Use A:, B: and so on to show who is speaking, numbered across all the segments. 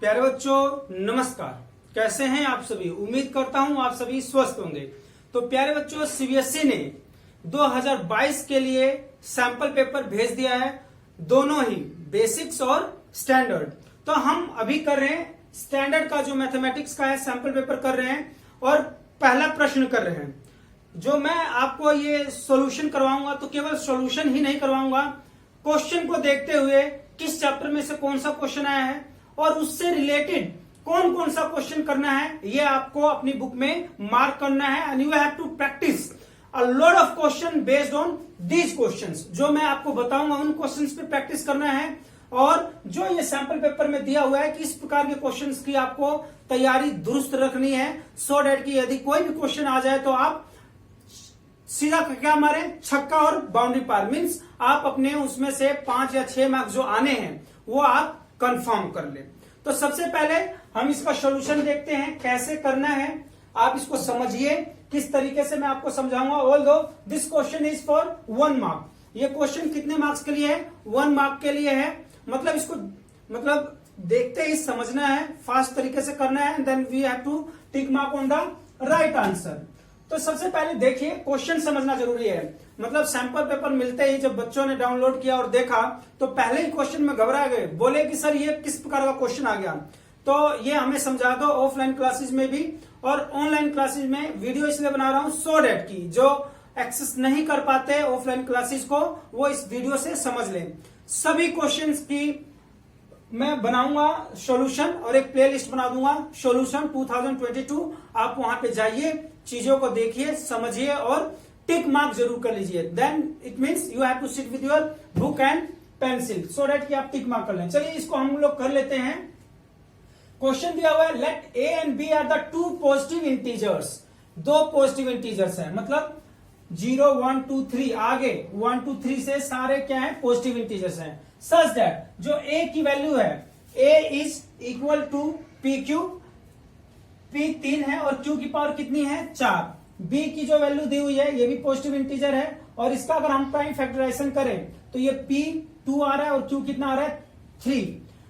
A: प्यारे बच्चों नमस्कार। कैसे हैं आप सभी? उम्मीद करता हूं आप सभी स्वस्थ होंगे। तो प्यारे बच्चों, सीबीएसई ने 2022 के लिए सैंपल पेपर भेज दिया है, दोनों ही बेसिक्स और स्टैंडर्ड। तो हम अभी कर रहे हैं स्टैंडर्ड का, जो मैथमेटिक्स का है सैंपल पेपर कर रहे हैं और पहला प्रश्न कर रहे हैं। जो मैं आपको ये सॉल्यूशन करवाऊंगा तो केवल सॉल्यूशन ही नहीं करवाऊंगा, क्वेश्चन को देखते हुए किस चैप्टर में से कौन सा क्वेश्चन आया है और उससे रिलेटेड कौन कौन सा क्वेश्चन करना है, ये आपको अपनी बुक में मार्क करना है। And you have to practice a lot of question based on these questions. जो मैं आपको बताऊंगा उन क्वेश्चंस पे प्रैक्टिस करना है। और जो ये सैंपल पेपर में दिया हुआ है कि इस प्रकार के क्वेश्चंस की आपको तैयारी दुरुस्त रखनी है, सो डेट की यदि कोई भी क्वेश्चन आ जाए तो आप सीधा क्या मारे, छक्का और बाउंड्री पार। मीन्स आप अपने उसमें से 5 या 6 मार्क्स जो आने हैं वो आप कंफर्म कर ले। तो सबसे पहले हम इसका सॉल्यूशन देखते हैं कैसे करना है। आप इसको समझिए किस तरीके से मैं आपको समझाऊंगा। Although this question is for 1 mark. ये क्वेश्चन कितने मार्क्स के लिए है? 1 मार्क के लिए है। मतलब इसको देखते ही समझना है, फास्ट तरीके से करना है। Then we have to tick mark on the right answer. तो सबसे पहले देखिए, क्वेश्चन समझना जरूरी है। मतलब सैंपल पेपर मिलते ही जब बच्चों ने डाउनलोड किया और देखा तो पहले ही क्वेश्चन में घबरा गए, बोले कि सर ये किस प्रकार का क्वेश्चन आ गया। तो ये हमें समझा दो ऑफलाइन क्लासेस में भी और ऑनलाइन क्लासेस में। वीडियो इसलिए बना रहा हूं सो डेट की जो एक्सेस नहीं कर पाते ऑफलाइन क्लासेस को वो इस वीडियो से समझ लें। सभी क्वेश्चंस की मैं बनाऊंगा सॉल्यूशन और एक प्लेलिस्ट बना दूंगा सॉल्यूशन 2022। आप वहां पे जाइए, चीजों को देखिए, समझिए और टिक मार्क जरूर कर लीजिए। Then it means you have to sit with your book and pencil so that कि आप टिक मार्क कर लें। चलिए इसको हम लोग कर लेते हैं। क्वेश्चन दिया हुआ है, let a and b are the 2 positive integers. 2 positive integers हैं, मतलब 0 1 2 3 आगे 1 2 3 से सारे क्या है? पॉजिटिव इंटीजर्स हैं। सच दैट जो a की वैल्यू है a is equal to p cube, p 3 है और q की पावर कितनी है? 4। b की जो वैल्यू दी हुई है ये भी पॉजिटिव इंटीजर है और इसका अगर हम प्राइम फैक्टराइजेशन करें तो ये p 2 आ रहा है और q कितना आ रहा है? 3।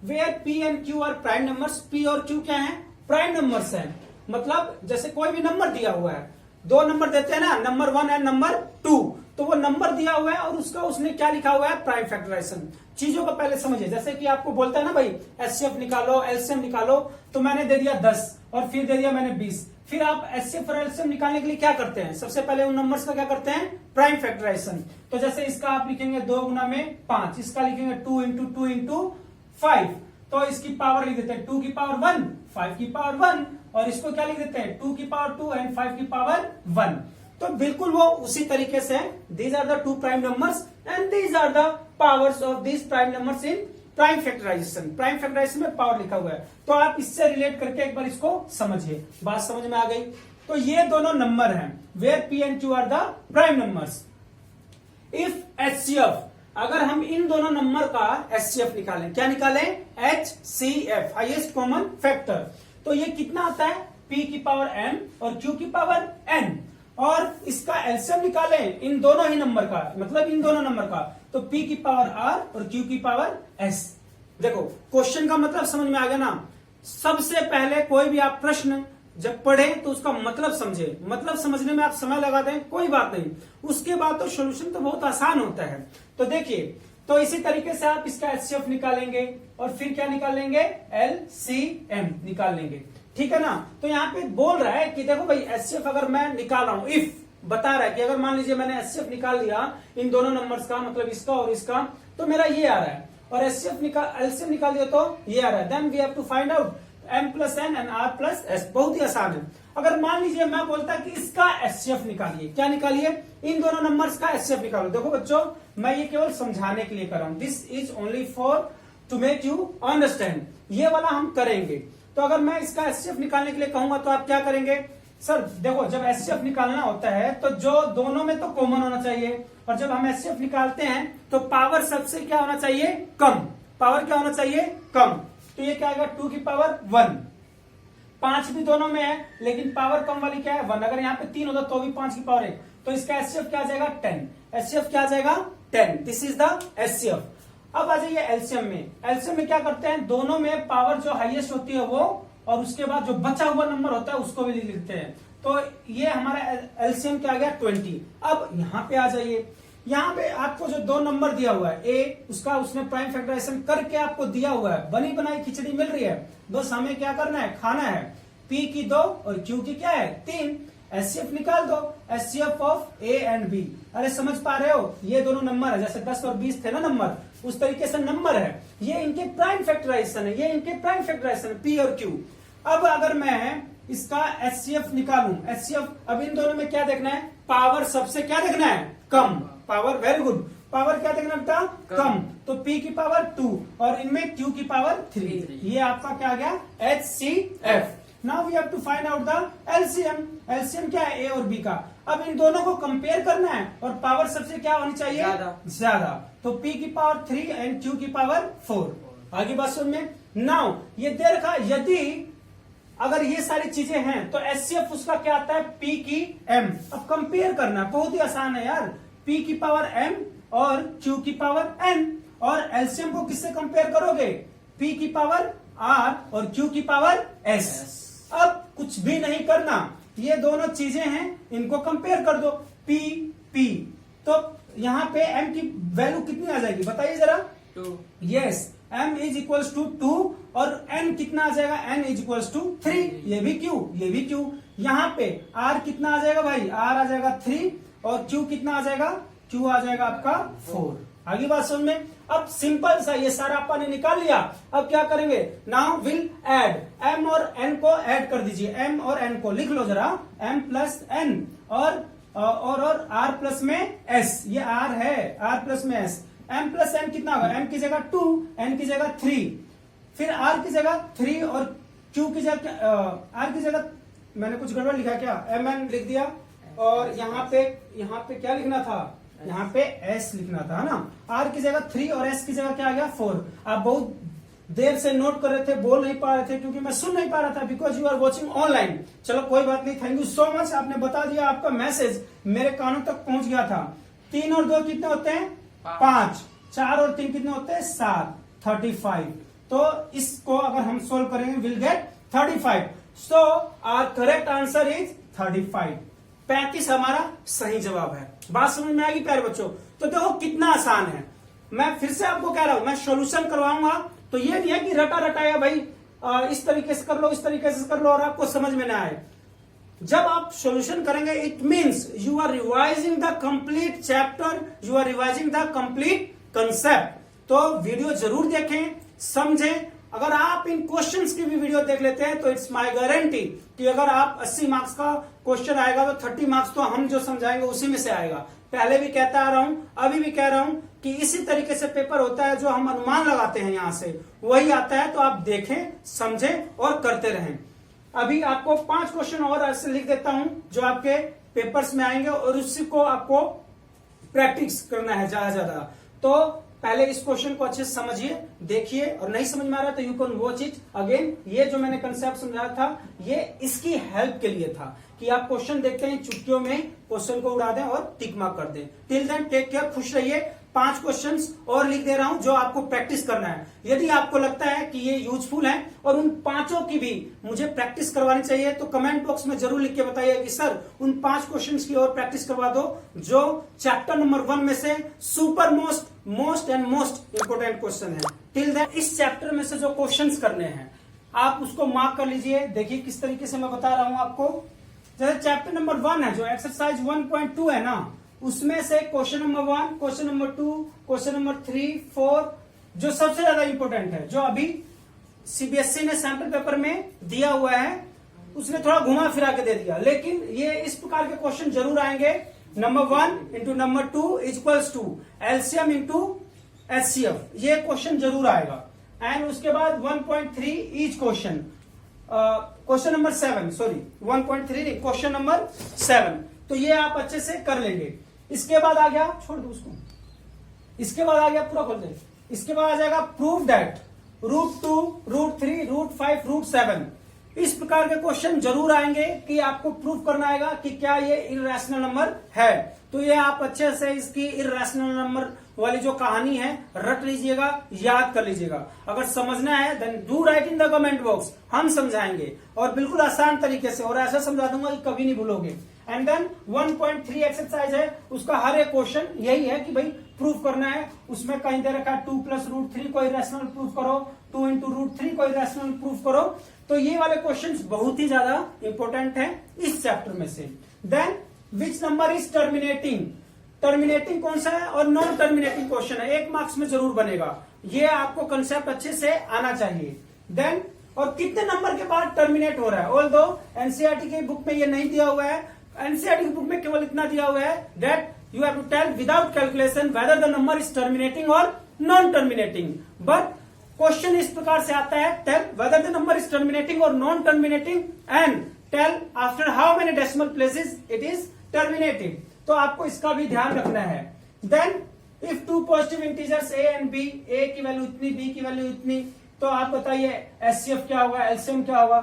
A: Where p and q are prime numbers. p और q क्या है? प्राइम नंबर्स हैं। मतलब जैसे कोई भी नंबर दिया हुआ है, 2 नंबर देते हैं ना, नंबर 1 एंड नंबर 2, तो वो नंबर दिया हुआ है और उसका उसने क्या लिखा हुआ है? Prime factorisation. चीजों को पहले समझिए। जैसे कि आपको बोलता है ना भाई एचसीएफ निकालो, एलसीएम निकालो, तो मैंने दे दिया 10 और फिर दे दिया मैंने 20। फिर आप एचसीएफ और एलसीएम निकालने के लिए क्या करते हैं? सबसे पहले उन नंबर्स का क्या करते हैं? Prime factorisation. तो जैसे इसका आप लिखेंगे 2 गुना में 5, इसका लिखेंगे 2 इंटू 2 इंटू 5, तो इसकी पावर लिख देते हैं 2 की पावर 1, 5 की पावर 1, और इसको क्या लिख देते हैं? 2 की पावर 2 एंड 5 की पावर 1। तो बिल्कुल वो उसी तरीके से these are the 2 prime numbers and these are the powers of these prime numbers in prime factorisation. Prime factorisation में पावर लिखा हुआ है, तो आप इससे रिलेट करके एक बार इसको समझिए। बात समझ में आ गई? तो ये दोनों नंबर हैं where p and q are the prime numbers. If HCF, अगर हम इन दोनों नंबर का HCF निकालें, क्या निकालें? HCF, highest common factor. तो ये कितना आता है? p की पावर m और q की पावर n। और इसका एलसीएम निकालें इन दोनों ही नंबर का, मतलब इन दोनों नंबर का, तो p की पावर r और q की पावर s। देखो क्वेश्चन का मतलब समझ में आ गया ना। सबसे पहले कोई भी आप प्रश्न जब पढ़ें तो उसका मतलब समझे। मतलब समझने में आप समय लगा दें कोई बात नहीं, उसके बाद तो सॉल्यूशन तो बहुत आसान होता है। तो देखिए, तो इसी तरीके से आप इसका एचसीएफ निकालेंगे और फिर क्या निकालेंगे? एलसीएम निकाल लेंगे, ठीक है ना। तो यहाँ पे बोल रहा है कि देखो भाई एचसीएफ अगर मैं निकाल रहा हूं, इफ बता रहा है कि अगर मान लीजिए मैंने एचसीएफ निकाल लिया इन दोनों नंबर्स का, मतलब इसका और इसका, तो मेरा ये आ रहा है, और एचसीएफ एलसीएम निकाल दिया तो ये आ रहा है। Then we have to find out m plus n and r plus s। बहुत ही आसान है। अगर मान लीजिए मैं बोलता कि इसका एचसीएफ निकालिए, क्या निकालिए? इन दोनों नंबर्स का एचसीएफ निकालो। देखो बच्चों, मैं ये केवल समझाने के लिए कर रहा हूं, this is only for to make you understand. ये वाला हम करेंगे। तो अगर मैं इसका एचसीएफ निकालने के लिए कहूंगा तो आप क्या करेंगे? सर देखो, जब एचसीएफ निकालना होता है तो जो दोनों में तो कॉमन होना चाहिए, और जब हम एचसीएफ निकालते हैं तो पावर सबसे क्या होना चाहिए? कम। पावर क्या होना चाहिए? कम। तो ये क्या आएगा? 2 की पावर 1। 5 भी दोनों में है लेकिन पावर कम वाली क्या है? 1। अगर यहाँ पे 3 होता तो भी 5 की पावर है, तो इसका एचसीएफ क्या आ जाएगा? 10। एचसीएफ क्या आ जाएगा? 10। This is the HCF. अब आ जाइए एलसीएम में। एलसीएम में क्या करते हैं, दोनों में पावर जो हाईएस्ट होती है वो, और उसके बाद जो बचा हुआ नंबर होता है उसको भी लिखते हैं। तो ये हमारा एलसीएम क्या आ गया 20। अब यहाँ पे आ जाइए, यहाँ पे आपको जो दो नंबर दिया हुआ है ए, उसका उसने प्राइम फैक्टराइजेशन करके आपको दिया हुआ है, बनी बनाई खिचड़ी मिल रही है, बस हमें क्या करना है, खाना है। पी की 2 और क्यू की क्या है 3, एचसीएफ निकाल दो, HCF of a and b. अरे समझ पा रहे हो, ये दोनों नंबर है, जैसे 10 और 20 थे ना नंबर, उस तरीके से नंबर है, ये इनके प्राइम फैक्टराइजेशन है, ये इनके प्राइम फैक्टराइजेशन पी और क्यू। अब अगर मैं इसका एचसीएफ निकालूं, एचसीएफ, अब इन दोनों में क्या देखना है, पावर सबसे क्या देखना है, कम पावर, वेरी गुड, पावर क्या देखना बेटा, कम। तो P की पावर 2 और इनमें Q की पावर 3, ये आपका क्या आ गया HCF। Now we have to find out the LCM. LCM क्या है, A और B का। अब इन दोनों को कंपेयर करना है और पावर सबसे क्या होनी चाहिए, ज्यादा। तो P की पावर 3 एंड Q की पावर 4। आगे बात सुन में। नाउ ये दे रखा, यदि अगर ये सारी चीजें हैं तो एचसीएफ उसका क्या आता है, P की M। अब कंपेयर करना बहुत ही आसान है यार, P की पावर M और Q की पावर N, और एलसीएम को किससे कंपेयर करोगे, P की पावर R और Q की पावर S। अब कुछ भी नहीं करना, ये दोनों चीजें हैं, इनको कंपेयर कर दो, P। तो यहाँ पे M की वैल्यू कितनी आ जाएगी बताइए जरा, 2। Yes, M is equals to 2 और N कितना आ जाएगा, N इज इक्वल्स टू 3, ये भी Q, ये भी Q। यहाँ पे R कितना आ जाएगा भाई, R आ जाएगा 3 और Q कितना आ जाएगा, Q आ जाएगा आपका 4। आगे बात समझ में। अब सिंपल सा ये सारा अपन ने निकाल लिया, अब क्या करेंगे, नाउ विल ऐड, M और N को ऐड कर दीजिए, M और N को लिख लो जरा, M प्लस N और R प्लस में S, ये R है, R प्लस में S। M प्लस N कितना होगा, M की जगह 2, N की जगह 3, फिर R की जगह 3 और Q की जगह R की जगह मैंने कुछ गड़बड़ लिखा क्या, MN लिख दिया, और यहाँ पे क्या लिखना था, यहाँ पे S लिखना था ना, R की जगह 3 और S की जगह क्या आ गया 4। आप बहुत देर से नोट कर रहे थे, बोल नहीं पा रहे थे क्योंकि मैं सुन नहीं पा रहा था, because you are watching online. चलो कोई बात नहीं, थैंक यू सो मच, आपने बता दिया, आपका मैसेज मेरे कानों तक पहुंच गया था। 3 और 2 कितने होते हैं, 5, 4 और 3 कितने होते हैं, 7, 35। तो इसको अगर हम सोल्व करेंगे will get 35। So our correct answer is 35। 35 हमारा सही जवाब है। बात समझ में आएगी प्यारे बच्चों। तो देखो कितना आसान है, मैं फिर से आपको कह रहा हूं, मैं सॉल्यूशन करवाऊंगा तो ये नहीं है कि रटा रटाया भाई इस तरीके से कर लो, इस तरीके से कर लो और आपको समझ में ना आए। जब आप सॉल्यूशन करेंगे it means you are revising the complete chapter, you are revising the complete concept. तो वीडियो जरूर देखें, समझें। अगर आप इन क्वेश्चंस की भी वीडियो देख लेते हैं तो इट्स माय गारंटी कि अगर आप 80 मार्क्स का क्वेश्चन आएगा तो 30 मार्क्स तो हम जो समझाएंगे उसी में से आएगा। पहले भी कहता आ रहा हूं, अभी भी कह रहा हूं कि इसी तरीके से पेपर होता है, जो हम अनुमान लगाते हैं यहां से वही आता है। तो आप देखें, समझें और करते रहें। अभी आपको 5 क्वेश्चन और ऐसे लिख देता हूं जो आपके पेपर्स में आएंगे और उसी को आपको प्रैक्टिस करना है ज्यादा। तो पहले इस क्वेश्चन को अच्छे से समझिए, देखिए, और नहीं समझ में आ रहा तो you can watch it again. ये जो मैंने कंसेप्ट समझाया था ये इसकी हेल्प के लिए था कि आप क्वेश्चन देखते हैं, चुटकियों में क्वेश्चन को उड़ा दें और टिक मार्क कर दें। टिल देन टेक केयर, खुश रहिए। 5 क्वेश्चंस और लिख दे रहा हूं जो आपको प्रैक्टिस करना है। यदि आपको लगता है कि ये यूजफुल है और उन 5 की भी मुझे प्रैक्टिस करवानी चाहिए तो कमेंट बॉक्स में जरूर लिख के बताइए कि सर उन 5 क्वेश्चंस की और प्रैक्टिस करवा दो जो चैप्टर नंबर 1 में से सुपर मोस्ट इंपोर्टेंट क्वेश्चन है। टिल देन इस चैप्टर में से जो क्वेश्चंस करने हैं आप उसको मार्क कर लीजिए। देखिए किस तरीके से मैं बता रहा हूं आपको। जैसे चैप्टर नंबर 1 है जो एक्सरसाइज 1.2 है ना, उसमें से question number 1, question number 2, question number 3, 4 जो सबसे ज्यादा इंपोर्टेंट है, जो अभी सीबीएसई ने सैंपल पेपर में दिया हुआ है, उसने थोड़ा घुमा फिरा के दे दिया, लेकिन ये इस प्रकार के क्वेश्चन जरूर आएंगे। Number 1 into number 2 is equals to LCM into HCF, ये क्वेश्चन जरूर आएगा। एंड उसके बाद 1.3 each question, question number 7, sorry 1.3 नहीं, क्वेश्चन नंबर 7, तो ये आप अच्छे से कर लेंगे। इसके बाद आ गया, छोड़ दो उसको, इसके बाद आ गया, पूरा खोल दे, इसके बाद आ जाएगा प्रूव दैट √2, √3, √5, √7, इस प्रकार के क्वेश्चन जरूर आएंगे कि आपको प्रूफ करना आएगा कि क्या ये इर्रेशनल नंबर है। तो ये आप अच्छे से इसकी इर्रेशनल नंबर वाली जो कहानी है रट लीजिएगा, याद कर लीजिएगा। अगर समझना है then do write in the comment box, हम समझाएंगे और बिल्कुल आसान तरीके से, और ऐसा समझा दूंगा कि कभी नहीं भूलोगे। एंड देन 1.3 एक्सरसाइज है, उसका हर एक क्वेश्चन यही है कि भाई प्रूफ करना है। उसमें कहीं दे रखा है 2 + √3 को इरेशनल प्रूफ करो, 2 × √3 को इरेशनल प्रूफ करो। तो ये वाले क्वेश्चंस बहुत ही ज्यादा इंपॉर्टेंट है इस चैप्टर में से। Then which number is terminating, terminating कौन सा है और नॉन टर्मिनेटिंग क्वेश्चन है, 1 मार्क्स में जरूर बनेगा। ये आपको कंसेप्ट अच्छे से आना चाहिए। देन और कितने नंबर के बाद टर्मिनेट हो रहा है, ऑल दो एनसीईआरटी की बुक में ये नहीं दिया हुआ है। एनसीईआरटी की बुक में केवल इतना दिया हुआ है that you have to tell without calculation whether the number is terminating और नॉन टर्मिनेटिंग। बट क्वेश्चन इस प्रकार से आता है, tell whether the number is terminating और non terminating and tell after how many decimal places it is terminated. तो आपको इसका भी ध्यान रखना है। Then if 2 positive integers A and B, A की वैल्यू इतनी, बी की वैल्यू इतनी, तो आप बताइए एचसीएफ क्या होगा, एलसीएम क्या होगा।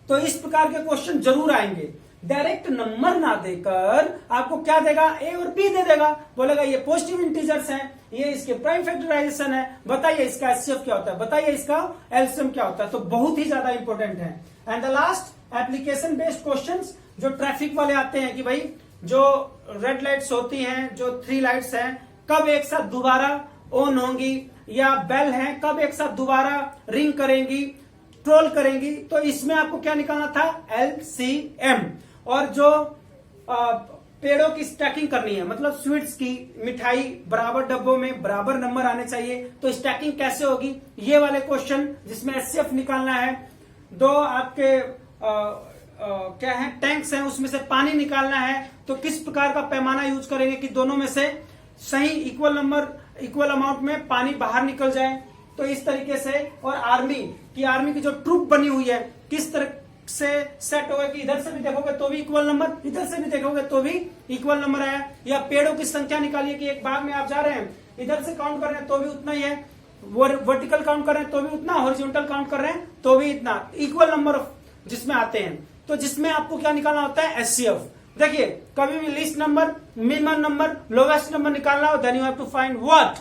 A: तो इस प्रकार के क्वेश्चन जरूर आएंगे। डायरेक्ट नंबर ना देकर आपको क्या देगा, ए और बी दे देगा, बोलेगा ये पॉजिटिव इंटीजर्स हैं, ये इसके प्राइम फैक्टराइजेशन है, बताइए इसका एचसीएफ क्या होता है, बताइए इसका एलसीएम क्या होता है। तो बहुत ही ज्यादा इंपॉर्टेंट है। And the last application based questions जो ट्रैफिक वाले आते हैं कि भाई जो रेड लाइट्स होती हैं, जो 3 लाइट्स हैं, कब एक साथ दोबारा ऑन होंगी, या बेल है कब एक साथ दोबारा रिंग करेंगी, ट्रोल करेंगी। तो इसमें आपको क्या निकालना था, एलसीएम। और जो पेड़ों की स्टैकिंग करनी है, मतलब स्वीट्स की, मिठाई बराबर डब्बों में बराबर नंबर आने चाहिए, तो स्टैकिंग कैसे होगी, ये वाले क्वेश्चन जिसमें एचसीएफ निकालना है। 2 आपके क्या है, टैंक्स हैं, उसमें से पानी निकालना है, तो किस प्रकार का पैमाना यूज करेंगे कि दोनों में से सही इक्वल नंबर, इक्वल अमाउंट में पानी बाहर निकल जाए। तो इस तरीके से, और आर्मी की जो ट्रूप बनी हुई है किस तरह से सेट होगा कि इधर से भी देखोगे तो भी इक्वल नंबर, इधर से भी देखोगे तो भी इक्वल नंबर आया। या पेड़ों की संख्या निकालिए कि एक बाग में आप जा रहे हैं, इधर से काउंट कर रहे हैं तो भी उतना ही है, वर्टिकल काउंट कर रहे हैं तो भी उतना, हॉरिजॉन्टल काउंट कर रहे हैं तो भी इतना, इक्वल नंबर जिसमें आते हैं। तो जिसमें आपको क्या निकालना होता है, एचसीएफ। देखिए कभी भी least number, minimum number, lowest number निकालना हो, then you have to find what,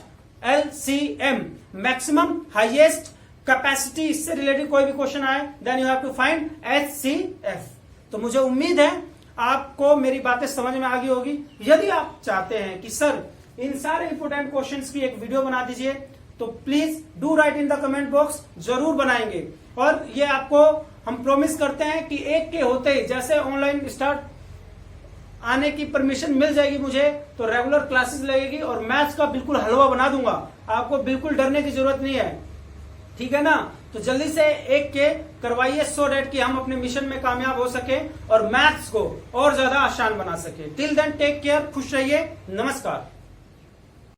A: LCM, maximum highest capacity. इससे रिलेटेड कोई भी क्वेश्चन आए then you have to find HCF. तो मुझे उम्मीद है आपको मेरी बातें समझ में आ गई होगी। यदि आप चाहते हैं कि सर इन सारे इंपोर्टेंट क्वेश्चंस की एक वीडियो बना दीजिए, तो please do write in the comment box, जरूर बनाएंगे। और ये आपको हम प्रॉमिस करते हैं कि 1 के होते ही, जैसे ऑनलाइन स्टार्ट आने की परमिशन मिल जाएगी मुझे, तो रेगुलर क्लासेस लगेगी और मैथ्स का बिल्कुल हलवा बना दूंगा। आपको बिल्कुल डरने की जरूरत नहीं है, ठीक है ना। तो जल्दी से 1 के करवाइए, सो डेट कि हम अपने मिशन में कामयाब हो सके और मैथ्स को और ज्यादा आसान बना सके। टिल देन टेक केयर, खुश रहिए, नमस्कार।